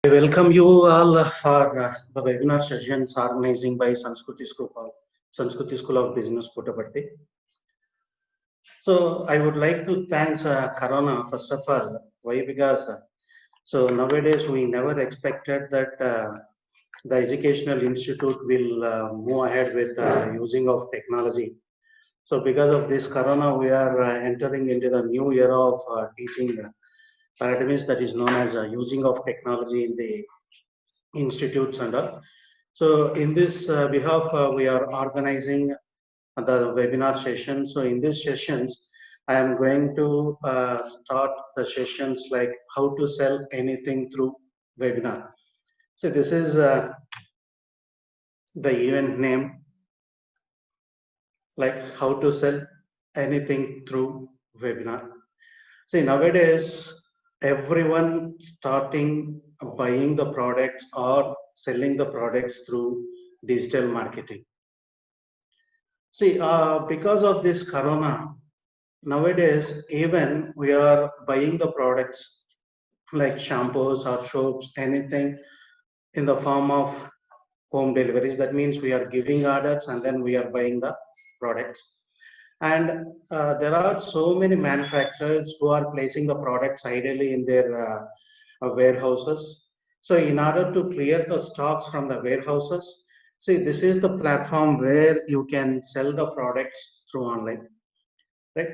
I welcome you all for the webinar sessions organizing by Sanskriti School of Business, Puttaparthi. So I would like to thank Corona first of all. Why? Because so nowadays we never expected that the educational institute will move ahead with using of technology. So because of this Corona, we are entering into the new era of teaching paradigms that is known as using of technology in the institutes and all. So in this behalf, we are organizing the webinar session. So in these sessions, I am going to start the sessions like how to sell anything through webinar. So this is the event name, like how to sell anything through webinar. See, nowadays, everyone starting buying the products or selling the products through digital marketing. See, because of this corona, nowadays, even we are buying the products like shampoos or soaps, anything in the form of home deliveries. That means we are giving orders and then we are buying the products. And there are so many manufacturers who are placing the products ideally in their warehouses. So in order to clear the stocks from the warehouses, see, this is the platform where you can sell the products through online, right?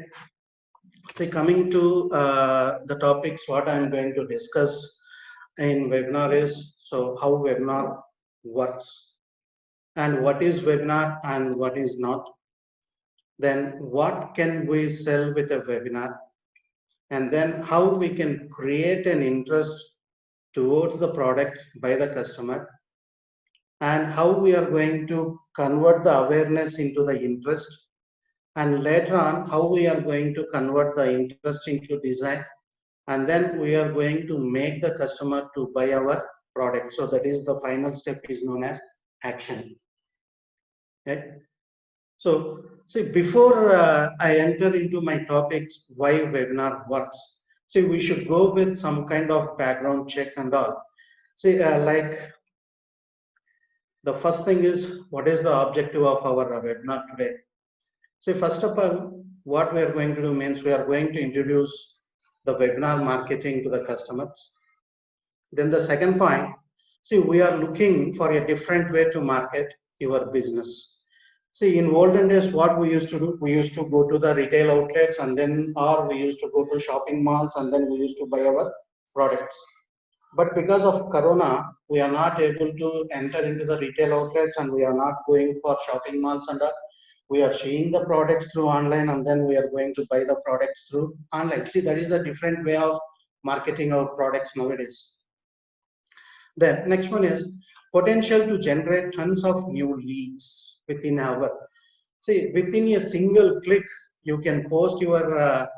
So coming to the topics, what I'm going to discuss in webinar is, so how webinar works and what is webinar and what is not. Then what can we sell with a webinar? And then how we can create an interest towards the product by the customer, and how we are going to convert the awareness into the interest, and later on how we are going to convert the interest into design, and then we are going to make the customer to buy our product. So that is the final step is known as action, right? So see, before I enter into my topics why webinar works, see, we should go with some kind of background check and all. See, like the first thing is, what is the objective of our webinar today? So first of all, what we are going to do means we are going to introduce the webinar marketing to the customers. Then the second point, see, we are looking for a different way to market your business. See, in olden days, what we used to do, we used to go to the retail outlets and then, or we used to go to shopping malls and then we used to buy our products. But because of Corona, we are not able to enter into the retail outlets and we are not going for shopping malls and all. We are seeing the products through online and then we are going to buy the products through online. See, that is the different way of marketing our products nowadays. Then next one is potential to generate tons of new leads within our. See, within a single click, you can post your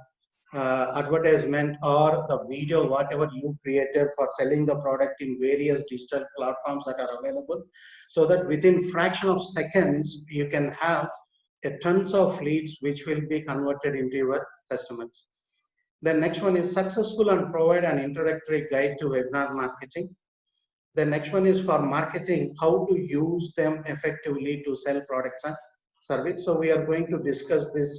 advertisement or the video, whatever you created for selling the product in various digital platforms that are available, so that within fraction of seconds, you can have a tons of leads which will be converted into your customers. The next one is successful and provide an introductory guide to webinar marketing. The next one is for marketing, how to use them effectively to sell products and service. So we are going to discuss these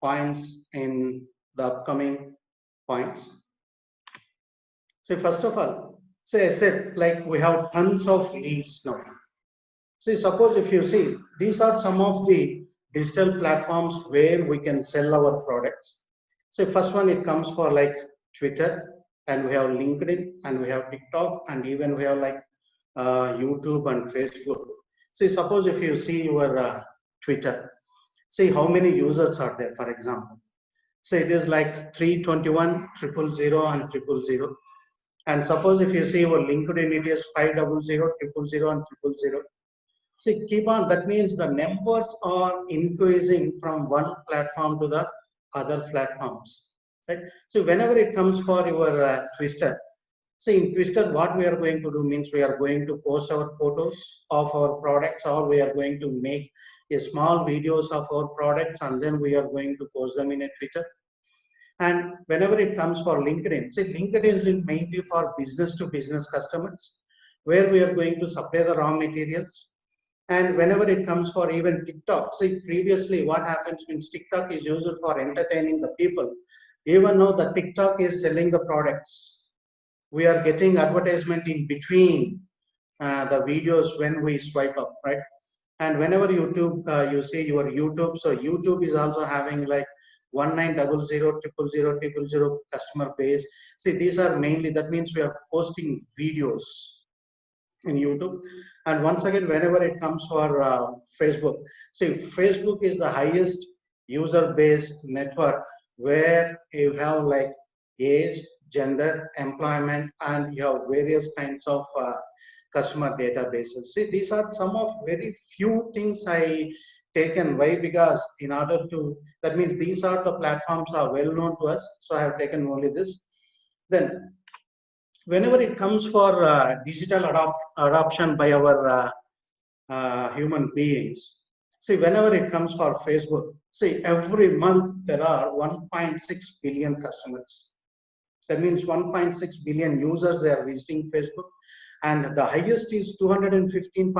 points in the upcoming points. So first of all, say I said, like we have tons of leads now. See, suppose if you see, these are some of the digital platforms where we can sell our products. So first one, it comes for like Twitter, and we have LinkedIn, and we have TikTok, and even we have like YouTube and Facebook. See, suppose if you see your Twitter, see how many users are there, for example. So it is like 321, 000, and 000. And suppose if you see your LinkedIn, it is 500, 000, and 000. See, keep on, that means the numbers are increasing from one platform to the other platforms, right? So whenever it comes for your Twitter, see in Twitter, what we are going to do means we are going to post our photos of our products, or we are going to make a small videos of our products and then we are going to post them in a Twitter. And whenever it comes for LinkedIn, see, LinkedIn is mainly for business to business customers, where we are going to supply the raw materials. And whenever it comes for even TikTok, see, previously what happens means TikTok is used for entertaining the people. Even though the TikTok is selling the products, we are getting advertisement in between the videos when we swipe up, right? And whenever YouTube, you see your YouTube, so YouTube is also having like 1900 000 000 customer base. See, these are mainly, that means we are posting videos in YouTube. And once again, whenever it comes for Facebook, see, Facebook is the highest user base network where you have like age, gender, employment, and you have various kinds of customer databases. See, these are some of very few things I taken. Why? Because in order to, that means these are the platforms are well known to us. So I have taken only this. Then whenever it comes for digital adoption by our human beings, see, whenever it comes for Facebook, see, every month there are 1.6 billion customers. That means 1.6 billion users they are visiting Facebook, and the highest is 215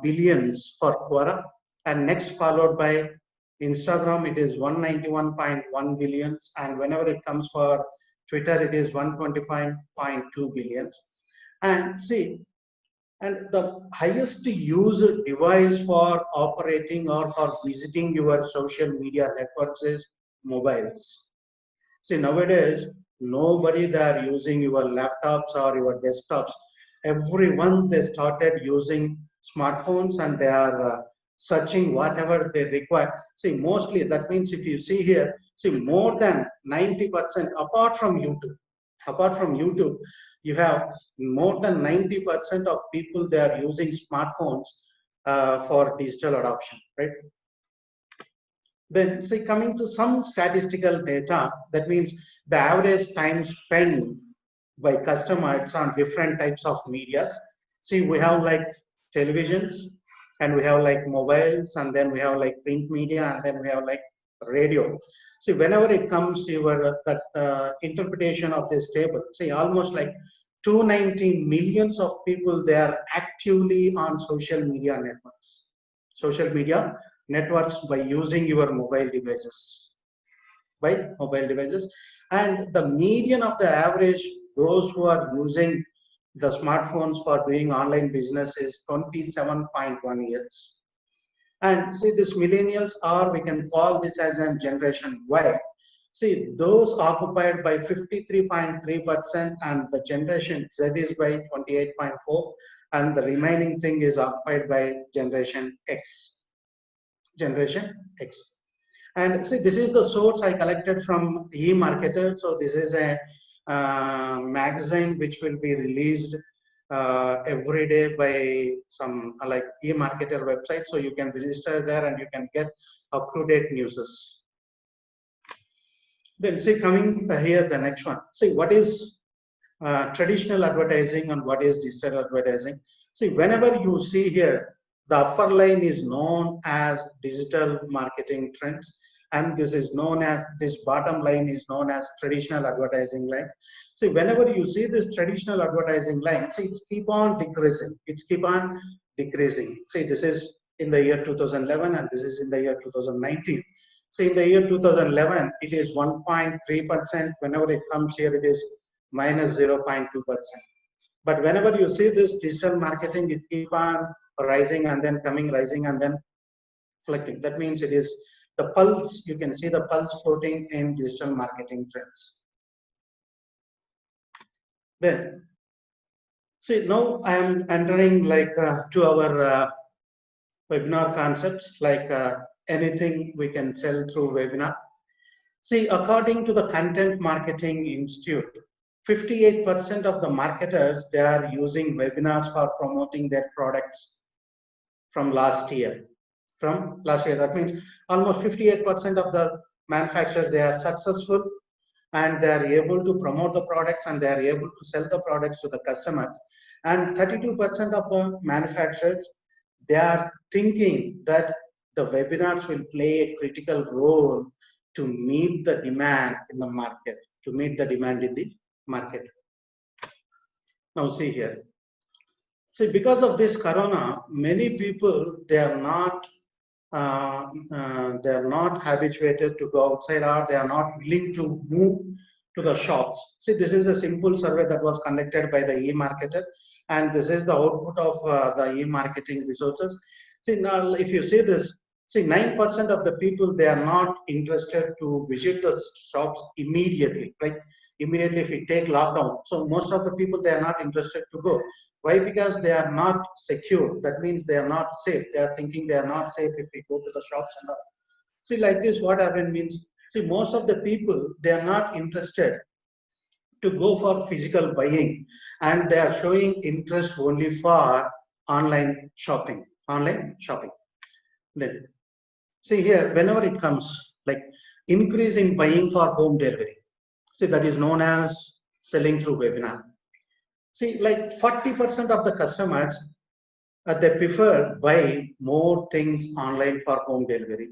billions for Quora, and next followed by Instagram, it is 191.1 billions, and whenever it comes for Twitter, it is 125.2 billions. And see, and the highest used device for operating or for visiting your social media networks is mobiles. See, nowadays, nobody they are using your laptops or your desktops. Everyone they started using smartphones and they are searching whatever they require. See, mostly that means if you see here, see, more than 90% apart from YouTube, you have more than 90% of people they are using smartphones for digital adoption, right? Then, say, coming to some statistical data, that means the average time spent by customers on different types of medias. See, we have like televisions, and we have like mobiles, and then we have like print media, and then we have like radio. See, whenever it comes to your that interpretation of this table, see, almost like 290 millions of people they are actively on social media networks. Social media networks by using your mobile devices, and the median of the average those who are using the smartphones for doing online business is 27.1 years. And see, this millennials, or we can call this as a generation Y, see, those occupied by 53.3%, and the generation Z is by 28.4%, and the remaining thing is occupied by generation X. And see, this is the source I collected from eMarketer. So this is a magazine which will be released every day by some like eMarketer website. So you can register there and you can get up-to-date news. Then see, coming here, the next one. See, what is traditional advertising and what is digital advertising? See, whenever you see here, the upper line is known as digital marketing trends, and this is known as, this bottom line is known as traditional advertising line. See, whenever you see this traditional advertising line, see, it's keep on decreasing. See, this is in the year 2011 and this is in the year 2019. See, in the year 2011, it is 1.3%. Whenever it comes here, it is minus 0.2%. But whenever you see this digital marketing, it keep on rising and then coming, rising and then flicking. That means it is the pulse, you can see the pulse floating in digital marketing trends. Then, see, now I am entering like to our webinar concepts, like anything we can sell through webinar. See, according to the Content Marketing Institute, 58% of the marketers, they are using webinars for promoting their products from last year. That means almost 58% of the manufacturers, they are successful and they are able to promote the products and they are able to sell the products to the customers. And 32% of the manufacturers, they are thinking that the webinars will play a critical role to meet the demand in the market, to meet the demand in the market. Now see here. See, because of this corona, many people, they are not habituated to go outside, or they are not willing to move to the shops. See, this is a simple survey that was conducted by the e-marketer, and this is the output of the e-marketing resources. See, now if you see this, see, 9% of the people, they are not interested to visit the shops immediately, right? Immediately if we take lockdown. So most of the people, they are not interested to go. Why? Because they are not secure. That means they are not safe. They are thinking they are not safe if we go to the shops and all. See, like this, what happened means, see, most of the people, they are not interested to go for physical buying, and they are showing interest only for online shopping. Online shopping. Then, see here, whenever it comes, like increase in buying for home delivery. See, that is known as selling through webinar. See, like 40% of the customers, they prefer buy more things online for home delivery.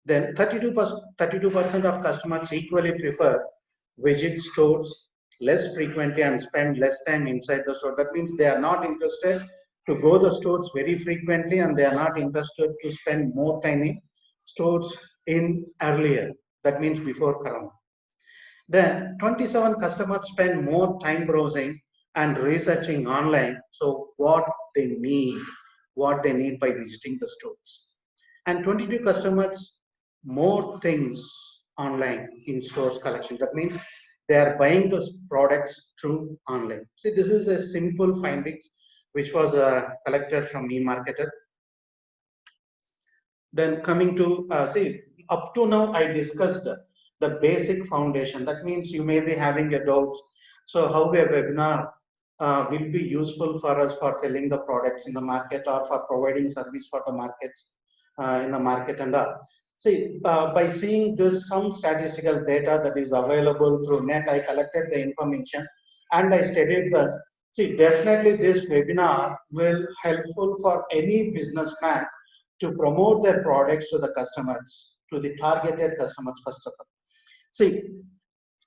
Then 32% of customers equally prefer visit stores less frequently and spend less time inside the store. That means they are not interested to go the stores very frequently, and they are not interested to spend more time in stores in earlier. That means before Corona. Then 27 customers spend more time browsing and researching online. So what they need by visiting the stores. And 22 customers more things online in stores collection. That means they are buying those products through online. See, this is a simple findings which was collected from eMarketer. Then coming to see, up to now I discussed the basic foundation. That means you may be having a doubt. So how a webinar will be useful for us for selling the products in the market, or for providing service for the markets in the market and all. See, by seeing this, some statistical data that is available through net, I collected the information and I studied this. See, definitely this webinar will helpful for any businessman to promote their products to the customers, to the targeted customers first of all. See,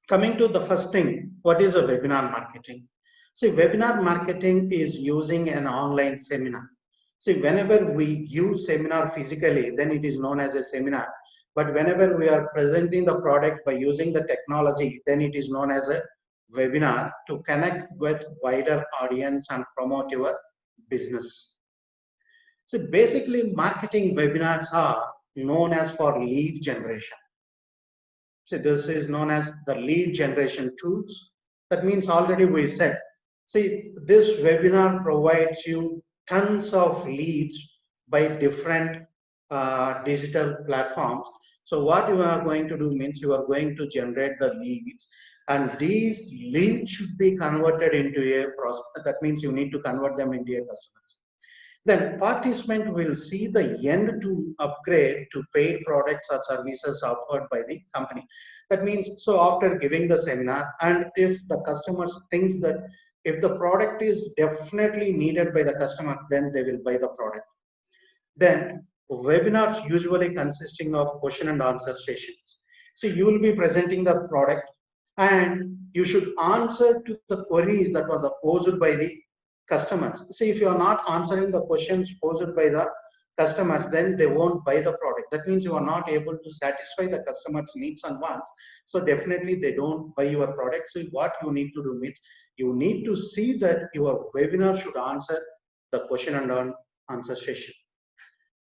coming to the first thing, what is a webinar marketing? See, webinar marketing is using an online seminar. See, whenever we use seminar physically, then it is known as a seminar. But whenever we are presenting the product by using the technology, then it is known as a webinar to connect with wider audience and promote your business. So basically, marketing webinars are known as for lead generation. So this is known as the lead generation tools. That means already we said, see, this webinar provides you tons of leads by different digital platforms. So what you are going to do means you are going to generate the leads, and these leads should be converted into a prospect. That means you need to convert them into a customers. Then participant will see the end to upgrade to paid products or services offered by the company. That means, so after giving the seminar, and if the customers thinks that if the product is definitely needed by the customer, then they will buy the product. Then webinars usually consisting of question and answer sessions. So you will be presenting the product, and you should answer to the queries that was posed by the customers. See, if you are not answering the questions posed by the customers, then they won't buy the product. That means you are not able to satisfy the customers' needs and wants. So definitely they don't buy your product. So what you need to do means you need to see that your webinar should answer the question and answer session.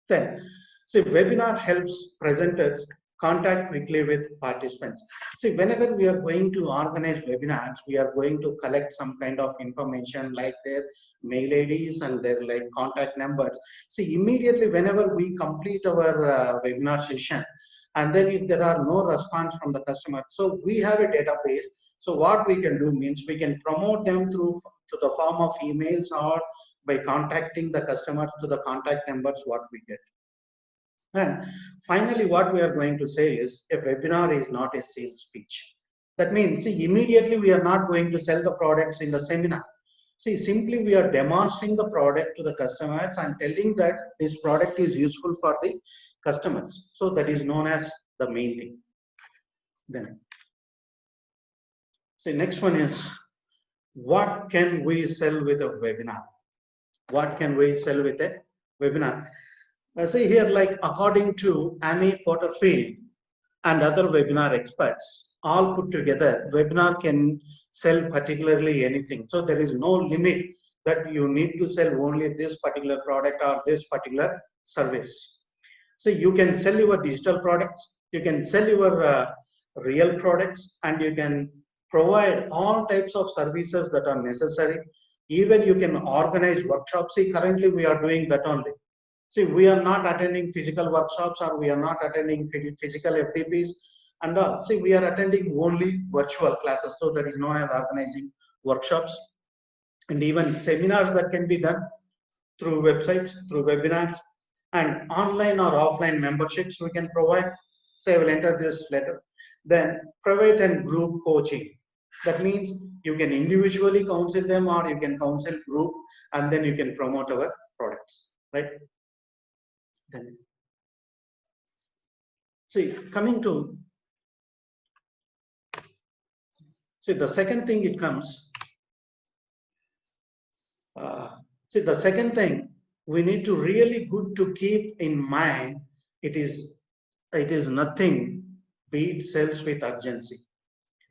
Then, see, webinar helps presenters contact quickly with participants. See, whenever we are going to organize webinars, we are going to collect some kind of information like their mail IDs and their like contact numbers. See, immediately whenever we complete our webinar session, and then if there are no response from the customer, so we have a database. So what we can do means we can promote them through to the form of emails, or by contacting the customers to the contact numbers what we get. And finally, what we are going to say is a webinar is not a sales pitch. That means, see, immediately we are not going to sell the products in the seminar. See, simply we are demonstrating the product to the customers and telling that this product is useful for the customers. So that is known as the main thing. Then, see, next one is, what can we sell with a webinar? What can we sell with a webinar? See here, like according to Amy Porterfield and other webinar experts, all put together, webinar can sell particularly anything. So there is no limit that you need to sell only this particular product or this particular service. So you can sell your digital products, you can sell your real products, and you can provide all types of services that are necessary. Even you can organize workshops. See, currently we are doing that only. See, we are not attending physical workshops, or we are not attending physical FTPs and all. See, we are attending only virtual classes. So that is known as organizing workshops, and even seminars that can be done through websites, through webinars, and online or offline memberships we can provide. So I will enter this letter. Then private and group coaching. That means you can individually counsel them, or you can counsel group, and then you can promote our products, right? Then, see, coming to, see, the second thing it comes, see, the second thing we need to really good to keep in mind, it is nothing beat sales with urgency.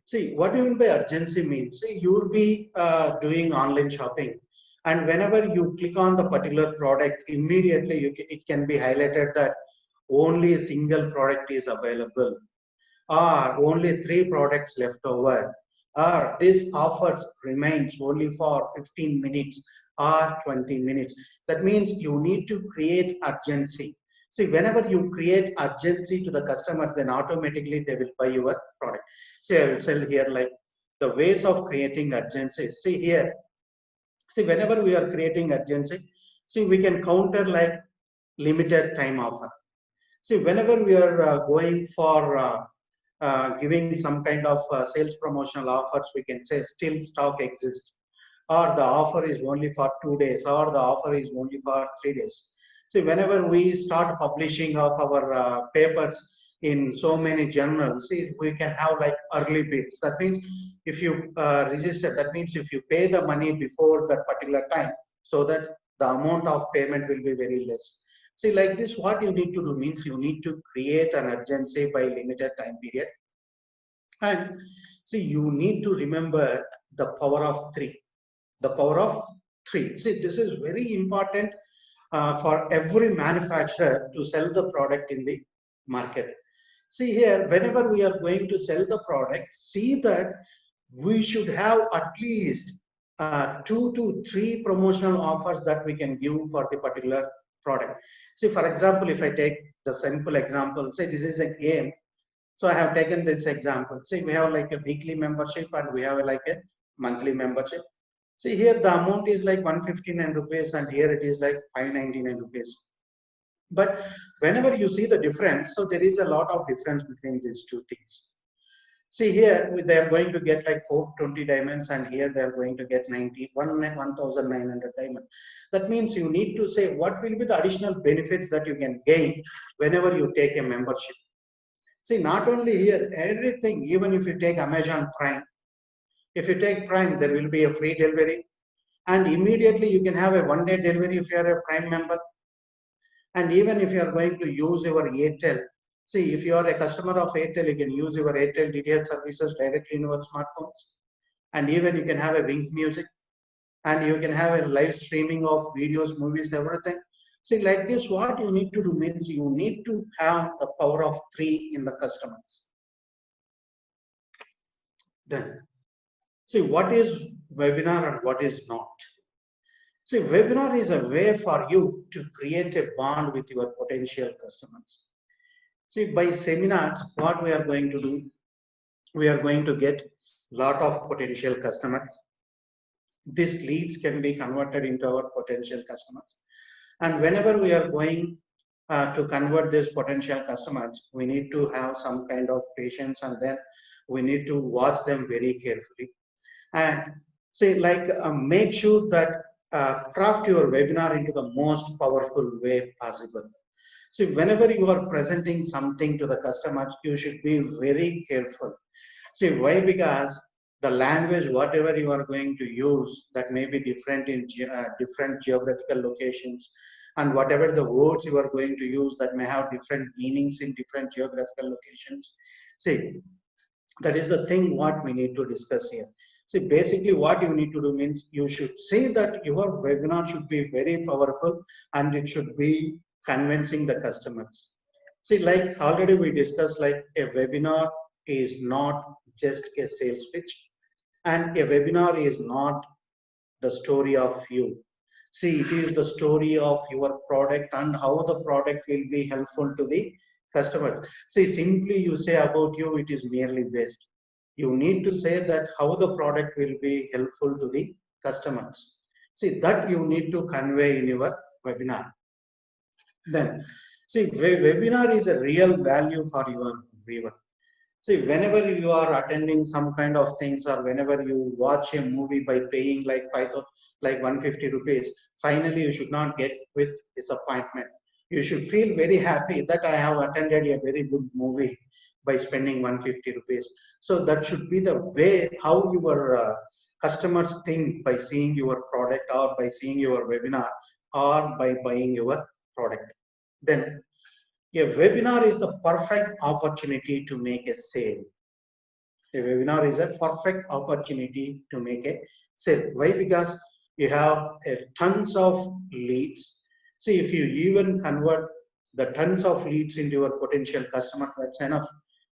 See, what do you mean by urgency means? See, you will be doing online shopping, and whenever you click on the particular product, immediately it can be highlighted that only a single product is available, or only 3 products left over, or this offers remains only for 15 minutes or 20 minutes. That means you need to create urgency. See, whenever you create urgency to the customer, then automatically they will buy your product. See, I will tell here like the ways of creating urgency. See here, see, whenever we are creating urgency, see, we can counter like limited time offer. See, whenever we are going for giving some kind of sales promotional offers, we can say still stock exists, or the offer is only for 2 days, or the offer is only for 3 days. See, whenever we start publishing of our papers in so many journals, see, we can have like early bids. That means if you register, that means if you pay the money before that particular time, so that the amount of payment will be very less. See, like this, what you need to do means you need to create an urgency by limited time period. And see, you need to remember the power of 3. The power of 3. See, this is very important for every manufacturer to sell the product in the market. See here, whenever we are going to sell the product, see that we should have at least 2 to 3 promotional offers that we can give for the particular product. See, for example, if I take the simple example, say this is a game. So I have taken this example. See, we have like a weekly membership, and we have like a monthly membership. See here, the amount is like 159 rupees, and here it is like 599 rupees. But whenever you see the difference, so there is a lot of difference between these two things. See here, they are going to get like 420 diamonds, and here they are going to get 1,900 diamonds. That means you need to say what will be the additional benefits that you can gain whenever you take a membership. See, not only here, everything, even if you take Amazon Prime, if you take Prime, there will be a free delivery, and immediately you can have a 1-day delivery if you are a Prime member. And even if you are going to use your Airtel, see, if you are a customer of Airtel, you can use your Airtel DTH services directly in your smartphones. And even you can have a Wink Music, and you can have a live streaming of videos, movies, everything. See, like this, what you need to do means you need to have the power of 3 in the customers. Then, see, what is webinar and what is not? See, webinar is a way for you to create a bond with your potential customers. See, by seminars, what we are going to do, we are going to get a lot of potential customers. These leads can be converted into our potential customers. And whenever we are going to convert these potential customers, we need to have some kind of patience, and then we need to watch them very carefully. And say, like, make sure that craft your webinar into the most powerful way possible. See, whenever you are presenting something to the customers, you should be very careful. See, why? Because the language, whatever you are going to use, that may be different in different geographical locations, and whatever the words you are going to use, that may have different meanings in different geographical locations. See, that is the thing what we need to discuss here. See, basically what you need to do means you should say that your webinar should be very powerful and it should be convincing the customers. See, like already we discussed, like a webinar is not just a sales pitch, and a webinar is not the story of you. See, it is the story of your product and how the product will be helpful to the customers. See, simply you say about you, it is merely based. You need to say that how the product will be helpful to the customers. See, that you need to convey in your webinar. Then, see, webinar is a real value for your viewer. See, whenever you are attending some kind of things, or whenever you watch a movie by paying like 5,000, like 150 rupees, finally you should not get with disappointment. You should feel very happy that I have attended a very good movie by spending 150 rupees. So that should be the way how your customers think by seeing your product or by seeing your webinar or by buying your product. Then a webinar is the perfect opportunity to make a sale. A webinar is a perfect opportunity to make a sale. Why? Because you have tons of leads. See, if you even convert the tons of leads into your potential customer, that's enough.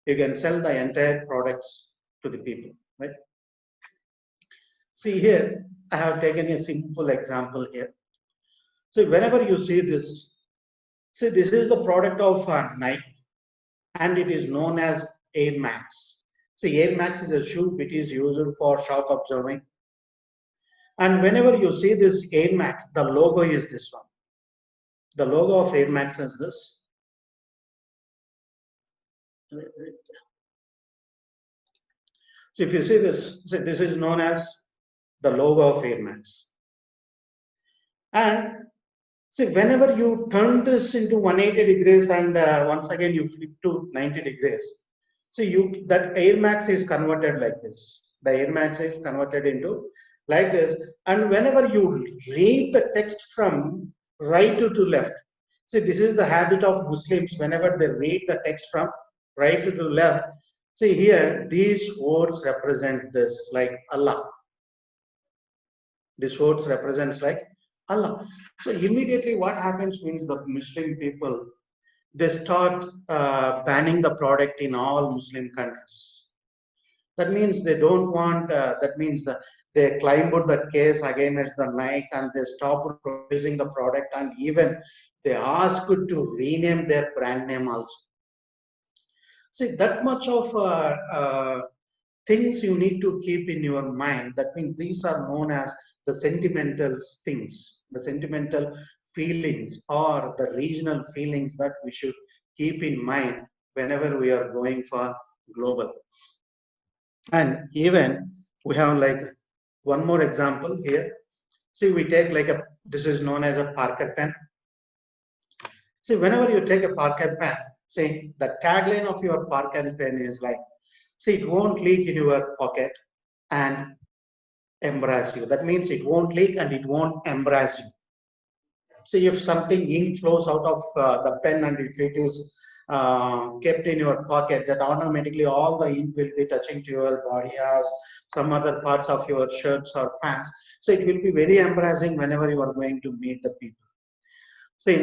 You can sell the entire products to the people, right? See here, I have taken a simple example here. So whenever you see this, see, this is the product of Nike, and it is known as Air Max. See, Air Max is a shoe which is used for shock absorbing. And whenever you see this Air Max, the logo is this one. The logo of Air Max is this. So if you see this, this is known as the logo of Air Max. And see, whenever you turn this into 180 degrees and once again you flip to 90 degrees, see, that Air Max is converted like this. The Air Max is converted into like this. And whenever you read the text from right to left, see, this is the habit of Muslims. Whenever they read the text from right to left, see here, these words represent this, like Allah. This words represents like Allah. So immediately what happens means the Muslim people, they start banning the product in all Muslim countries. That means they don't want, that means that they climbed the case against the Nike and they stopped producing the product, and even they asked to rename their brand name also. See, that much of things you need to keep in your mind. That means these are known as the sentimental things, the sentimental feelings or the regional feelings that we should keep in mind whenever we are going for global. And even we have like one more example here. See, we take like this is known as a Parker pen. See, whenever you take a Parker pen, see, the tagline of your Parker pen is like, see, it won't leak in your pocket and embarrass you. That means it won't leak and it won't embarrass you. See, if something ink flows out of the pen and if it is kept in your pocket, that automatically all the ink will be touching to your body as some other parts of your shirts or pants. So it will be very embarrassing whenever you are going to meet the people. See,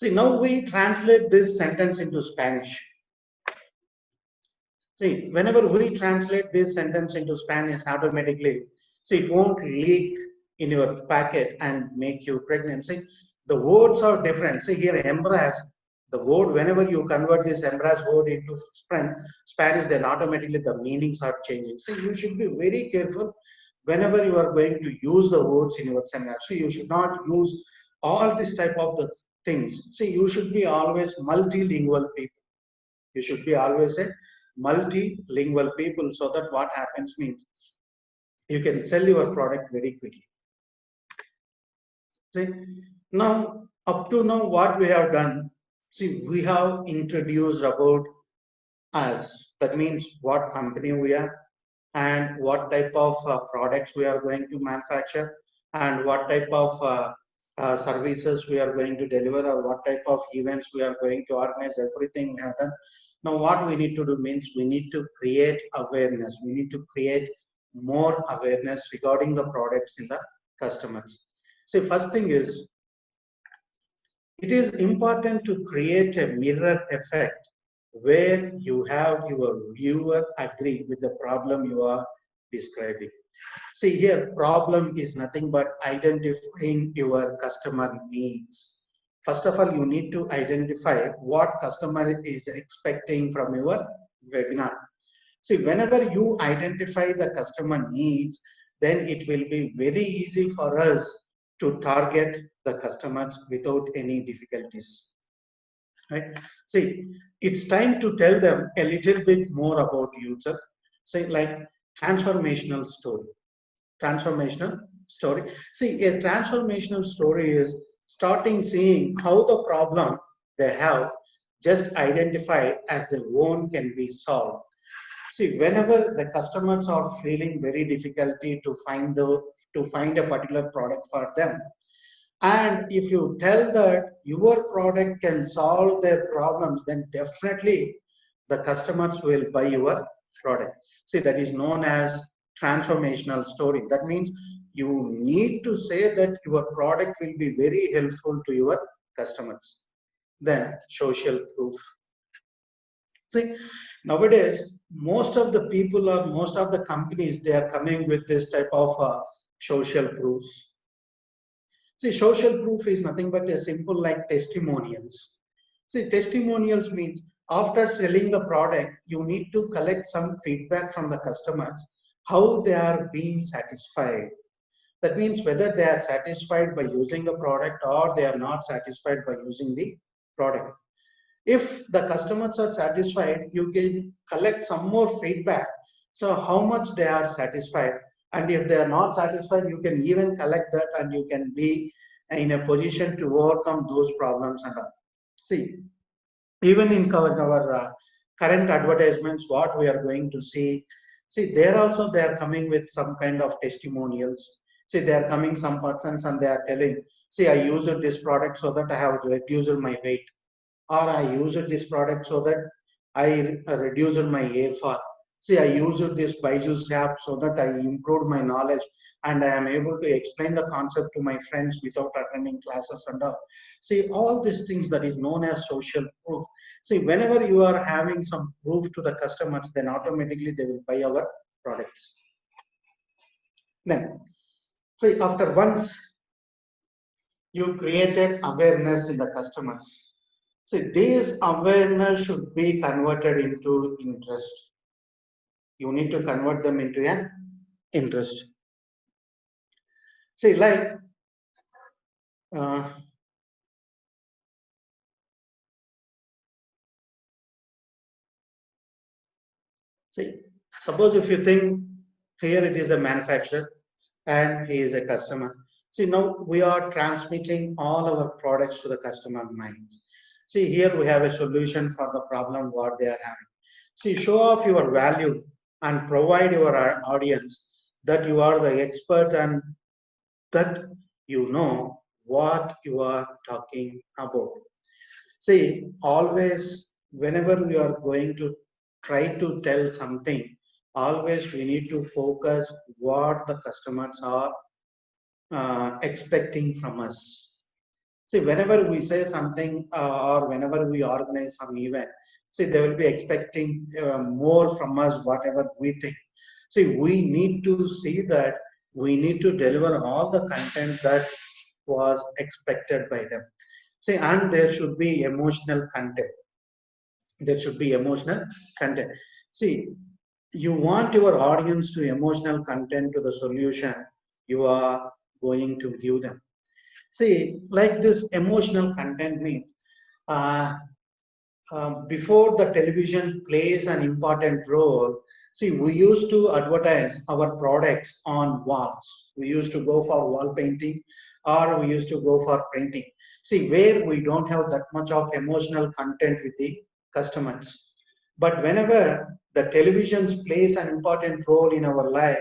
now we translate this sentence into Spanish. See, whenever we translate this sentence into Spanish, automatically, see, it won't leak in your packet and make you pregnant. See, the words are different. See here, embrace, the word, whenever you convert this embrace word into Spanish, then automatically the meanings are changing. So you should be very careful whenever you are going to use the words in your seminar. So you should not use all this type of the things. See, you should be always multilingual people. You should be always a multilingual people, so that what happens means you can sell your product very quickly. See, now up to now, what we have done, see, we have introduced about us. That means what company we are and what type of products we are going to manufacture and what type of services we are going to deliver or what type of events we are going to organize. Everything we have done. Now, what we need to do means we need to create awareness. We need to create more awareness regarding the products in the customers. See, first thing is it is important to create a mirror effect where you have your viewer agree with the problem you are describing. See here, problem is nothing but identifying your customer needs. First of all, you need to identify what customer is expecting from your webinar. See, whenever you identify the customer needs, then it will be very easy for us to target the customers without any difficulties. Right? See, it's time to tell them a little bit more about yourself. Say like transformational story. Transformational story. See, a transformational story is starting seeing how the problem they have just identified as their own can be solved. See, whenever the customers are feeling very difficulty to find a particular product for them, and if you tell that your product can solve their problems, then definitely the customers will buy your product. See, that is known as transformational story. That means you need to say that your product will be very helpful to your customers. Then social proof. See, nowadays, most of the people or most of the companies, they are coming with this type of social proofs. See, social proof is nothing but a simple like testimonials. See, testimonials means after selling the product, you need to collect some feedback from the customers, how they are being satisfied. That means whether they are satisfied by using the product or they are not satisfied by using the product. If the customers are satisfied, you can collect some more feedback. So how much they are satisfied. And if they are not satisfied, you can even collect that and you can be in a position to overcome those problems and all. See, even in our current advertisements, what we are going to see, there also they are coming with some kind of testimonials. See, they are coming some persons and they are telling, see, I used this product so that I have reduced my weight, or I used this product so that I reduced my hair fall. See, I used this Byju's app so that I improved my knowledge and I am able to explain the concept to my friends without attending classes and all. See, all these things that is known as social proof. See, whenever you are having some proof to the customers, then automatically they will buy our products. Then, so after once you created awareness in the customers, see, this awareness should be converted into interest. You need to convert them into an interest. See, like, uh, see, suppose if you think here it is a manufacturer and he is a customer. See, now we are transmitting all our products to the customer minds. See, here we have a solution for the problem what they are having. See, show off your value and provide your audience that you are the expert and that you know what you are talking about. See, always, whenever we are going to try to tell something, always we need to focus what the customers are expecting from us. See, whenever we say something or whenever we organize some event, see, they will be expecting more from us, whatever we think. See, we need to see that we need to deliver all the content that was expected by them. See, and there should be emotional content. There should be emotional content. See, you want your audience to emotional content to the solution you are going to give them. See, like this emotional content means before the television plays an important role, See, we used to advertise our products on walls. We used to go for wall painting or we used to go for printing. See, where we don't have that much of emotional content with the customers. But whenever the televisions plays an important role in our life,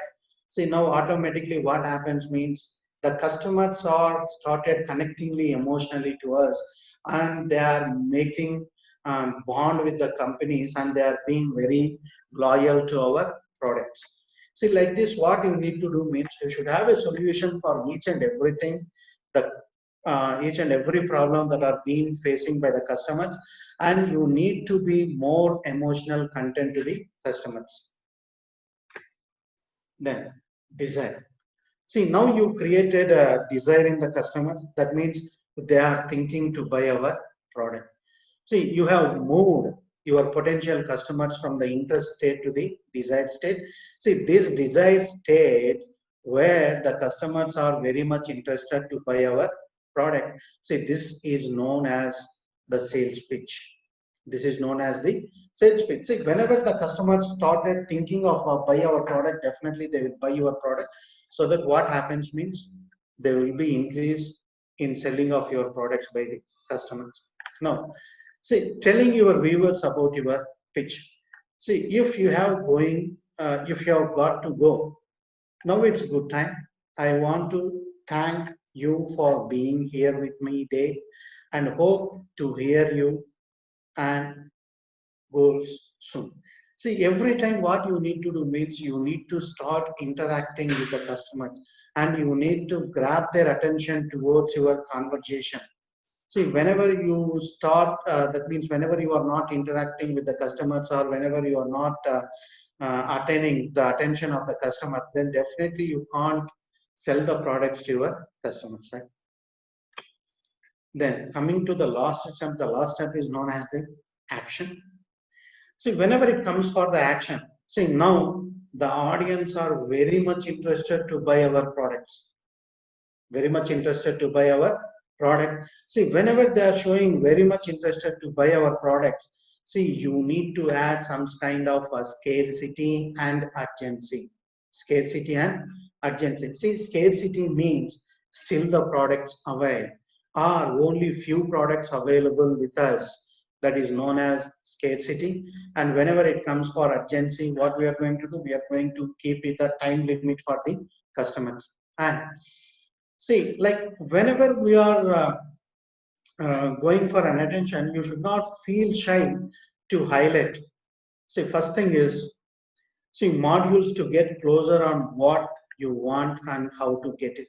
see now automatically what happens means the customers are started connectingly emotionally to us and they are making bond with the companies and they are being very loyal to our products. See, like this, what you need to do means you should have a solution for each and everything, the each and every problem that are being facing by the customers, and you need to be more emotional content to the customers. Then desire. See, now you created a desire in the customers. That means they are thinking to buy our product. See, you have moved your potential customers from the interest state to the desired state. See, this desired state where the customers are very much interested to buy our product. See, this is known as the sales pitch. This is known as the sales pitch. See, whenever the customers started thinking of buy our product, definitely they will buy your product. So that what happens means there will be increase in selling of your products by the customers. Now, see, telling your viewers about your pitch. See, if you have going, if you have got to go, now it's good time. I want to thank you for being here with me today and hope to hear you and goals soon. See, every time what you need to do means you need to start interacting with the customers and you need to grab their attention towards your conversation. See, whenever you start, that means whenever you are not interacting with the customers or whenever you are not attaining the attention of the customer, then definitely you can't sell the products to your customers, right? Then coming to the last step is known as the action. See, whenever it comes for the action, see now the audience are very much interested to buy our products, very much interested to buy our product. See, whenever they are showing very much interested to buy our products, see, you need to add some kind of a scarcity and urgency. Scarcity and urgency. See, scarcity means still the products available are only few products available with us. That is known as scarcity. And whenever it comes for urgency, what we are going to do, we are going to keep it a time limit for the customers. And see, like whenever we are going for an attention, you should not feel shy to highlight. See, first thing is, see, modules to get closer on what you want and how to get it.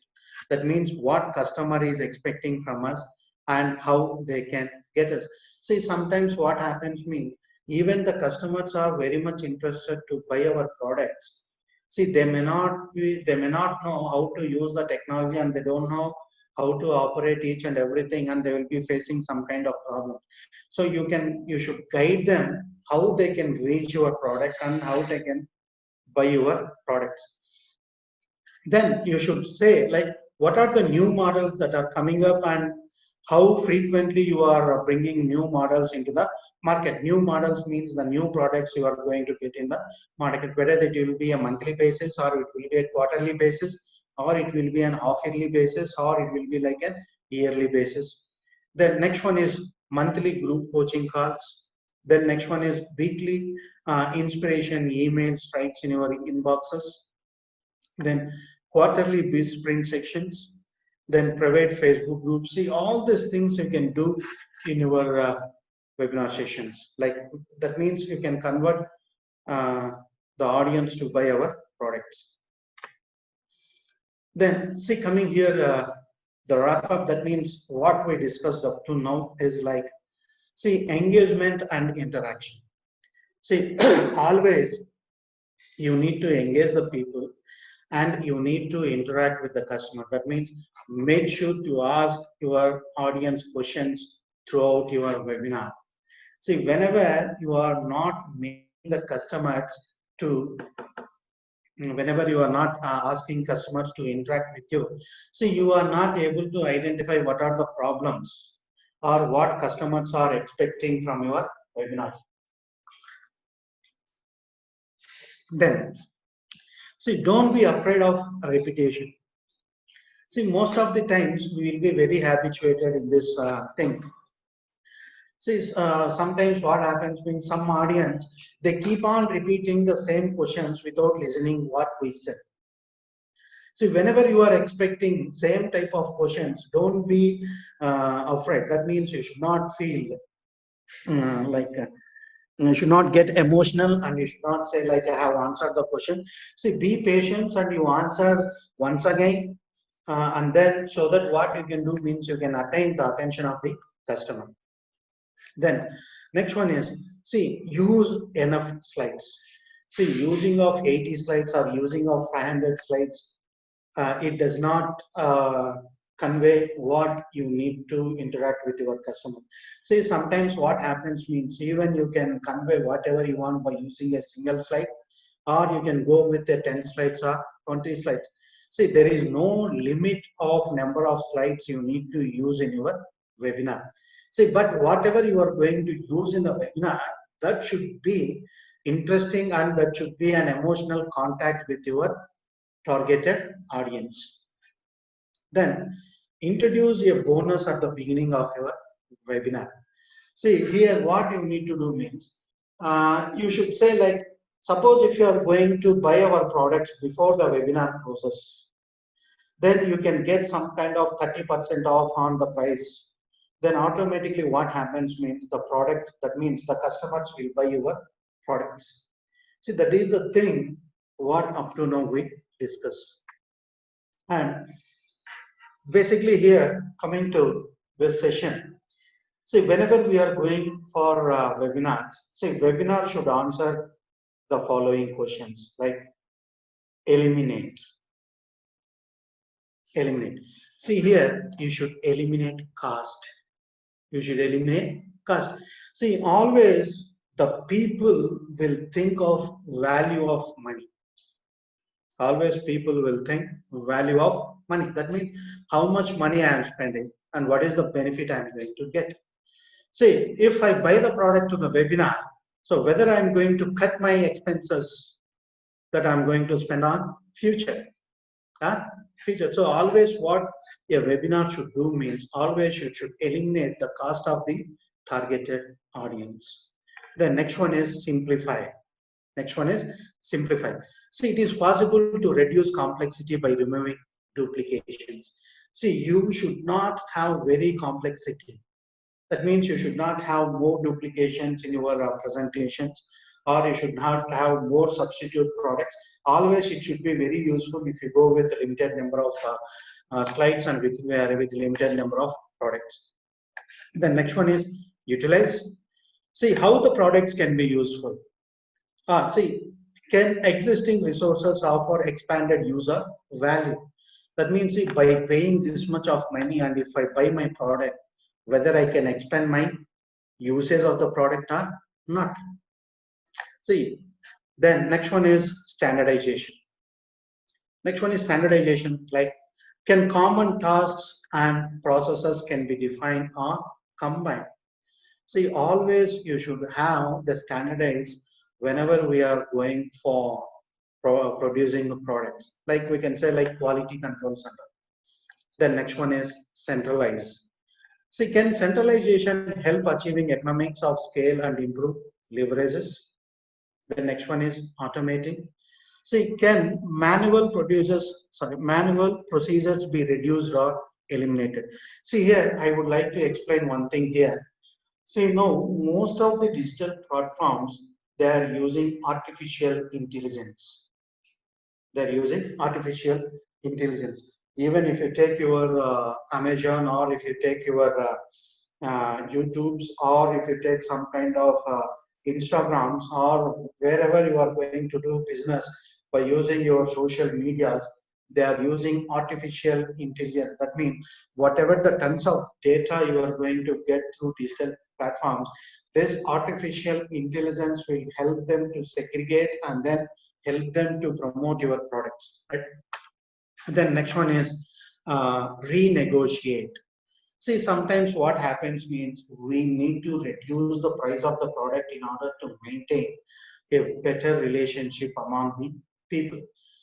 That means what customer is expecting from us and how they can get us. See, sometimes what happens means even the customers are very much interested to buy our products. See, they may not know how to use the technology and they don't know how to operate each and everything and they will be facing some kind of problem. So you should guide them how they can reach your product and how they can buy your products. Then you should say like what are the new models that are coming up and how frequently you are bringing new models into the market. New models means the new products you are going to get in the market, whether it will be a monthly basis or it will be a quarterly basis or it will be an half yearly basis or it will be like a yearly basis. Then next one is monthly group coaching calls. Then next one is weekly inspiration emails strikes in your inboxes. Then quarterly biz sprint sections, then private Facebook groups. See, all these things you can do in your webinar sessions. Like that means you can convert uh, the audience to buy our products. Then see, coming here, the wrap up, that means what we discussed up to now is like, see, engagement and interaction. See, always you need to engage the people and you need to interact with the customer. That means make sure to ask your audience questions throughout your webinar. See, whenever you are not making the customers to, whenever you are not asking customers to interact with you, see, you are not able to identify what are the problems or what customers are expecting from your webinars. Then, see, don't be afraid of repetition. See, most of the times we will be very habituated in this thing. See, sometimes what happens means some audience, they keep on repeating the same questions without listening what we said. See, whenever you are expecting same type of questions, don't be afraid. That means you should not feel you should not get emotional, and you should not say like I have answered the question. See, be patient and you answer once again, and then so that what you can do means you can attain the attention of the customer. Then next one is, see, use enough slides. See, using of 80 slides or using of 500 slides, it does not convey what you need to interact with your customer. See, sometimes what happens means even you can convey whatever you want by using a single slide, or you can go with a 10 slides or 20 slides. See, there is no limit of number of slides you need to use in your webinar. See, but whatever you are going to use in the webinar, that should be interesting and that should be an emotional contact with your targeted audience. Then introduce a bonus at the beginning of your webinar. See, here what you need to do means you should say like, suppose if you are going to buy our products before the webinar closes, then you can get some kind of 30% off on the price. Then automatically what happens means the product, that means the customers will buy your products. See, that is the thing what up to now we discussed. And basically here, coming to this session, see, whenever we are going for webinars, see, webinar should answer the following questions, like eliminate. See, here you should eliminate cost. You should eliminate cost. See, always the people will think of value of money. Always people will think value of money. That means how much money I am spending and what is the benefit I am going to get. See, if I buy the product to the webinar, so whether I'm going to cut my expenses that I'm going to spend on future. Future. So always what a webinar should do means always you should eliminate the cost of the targeted audience. The next one is simplify. Next one is simplify. See, it is possible to reduce complexity by removing duplications. See, you should not have very complexity. That means you should not have more duplications in your presentations, or you should not have more substitute products. Always it should be very useful if you go with a limited number of slides and with limited number of products. The next one is utilize. See how the products can be useful. See, can existing resources offer expanded user value? That means see, by paying this much of money and if I buy my product, whether I can expand my usage of the product or not. See, then next one is standardization. Next one is standardization, like can common tasks and processes can be defined or combined. See, always you should have the standardized whenever we are going for producing the products. Like we can say like quality control center. The next one is centralize. See, can centralization help achieving economics of scale and improve leverages? The next one is automating. See, can manual procedures be reduced or eliminated? See here, I would like to explain one thing here. See, no, most of the digital platforms, they are using artificial intelligence. They're using artificial intelligence. Even if you take your Amazon, or if you take your YouTubes, or if you take some kind of Instagrams, or wherever you are going to do business by using your social medias, they are using artificial intelligence. That means whatever the tons of data you are going to get through digital platforms, this artificial intelligence will help them to segregate and then help them to promote your products. Right? Then next one is renegotiate. See, sometimes what happens means we need to reduce the price of the product in order to maintain a better relationship among the people.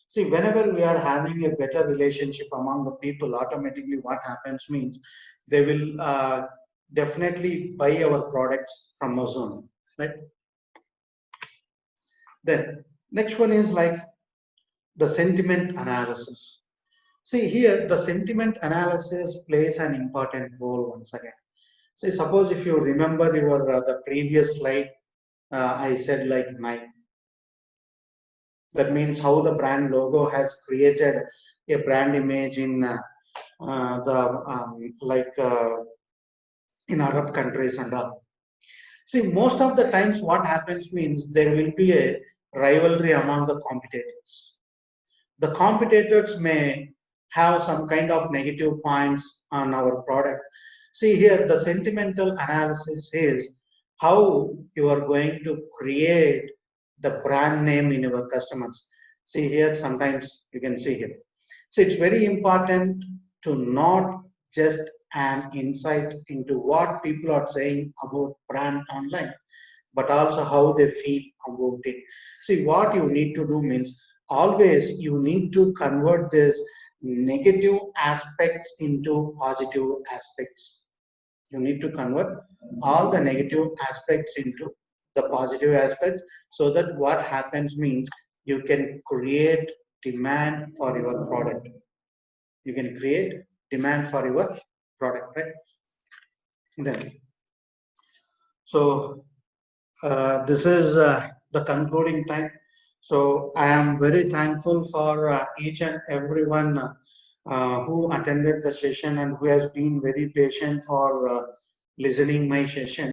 See, whenever we are having a better relationship among the people, automatically what happens means they will definitely buy our products from us only, right? Then next one is like the sentiment analysis. See here, the sentiment analysis plays an important role once again. See, suppose if you remember your the previous slide, I said like Nike. That means how the brand logo has created a brand image in the in Arab countries and all. See, most of the times what happens means there will be a rivalry among the competitors. The competitors may have some kind of negative points on our product. See here, the sentimental analysis is how you are going to create the brand name in your customers. See here, sometimes you can see here. So it's very important to not just an insight into what people are saying about brand online, but also how they feel about it. See, what you need to do means always you need to convert this negative aspects into positive aspects. You need to convert all the negative aspects into the positive aspects, so that what happens means you can create demand for your product. You can create demand for your product, right? Then, so this is the concluding time. So I am very thankful for each and everyone who attended the session and who has been very patient for listening my session.